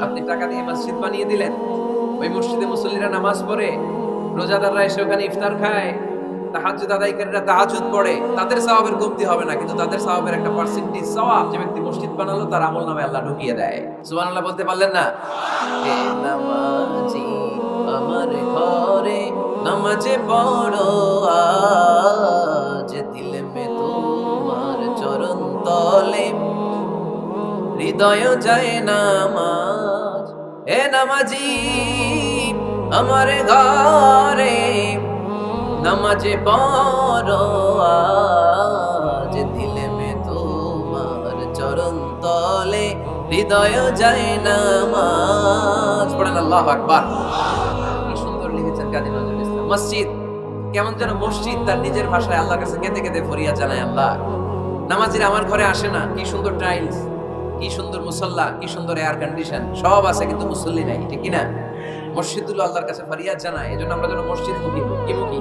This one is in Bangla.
আপনি টাকা দিয়ে মসজিদ বানিয়ে দিলেন, ওই মসজিদে মুসল্লিরা নামাজ পড়ে, রোজাদাররা এসে ওখানে ইফতার খায়, তাহাজ্জুদ আদায়কারীরা তাহাজ্জুদ পড়ে, তাদের সওয়াবের কমতি হবে না, কিন্তু তাদের সওয়াবের একটা পার্সেন্টেজ সওয়াব যে ব্যক্তি মসজিদ বানালো তার আমলনামায় আল্লাহ ঢুকিয়ে দেয়। সুবহানাল্লাহ বলতে পারলেন না? হে নামাজি আমার ঘরে নামাজে পড়ো আজ, দিল মে তোমার চরণ তলে হৃদয় যায় নামাজ। হে নামাজি আমার ঘরে নামাজে পড়ো আজ, দিল মে তোমার চরণ তলে হৃদয় যায় নামাজ। পড়েন আল্লাহু আকবার। কি সুন্দর লিখেছেন কাজী নজরুল ইসলাম। মসজিদ কেমন যেন মসজিদ তার নিজের ভাষায় আল্লাহর কাছে কেঁদে কেঁদে ফরিয়াদ জানায়, আল্লাহ নামাজিরা আমার ঘরে আসে না, কি সুন্দর টাইলস, কি সুন্দর মুসল্লা, কি সুন্দর এয়ার কন্ডিশন, সব আছে কিন্তু মুসল্লি নাই, ঠিক কিনা? মসজিদগুলো আল্লাহর কাছে ফরিয়াদ জানায়, এজন্য আমরা যেন মসজিদ মুখী, কি মুখী,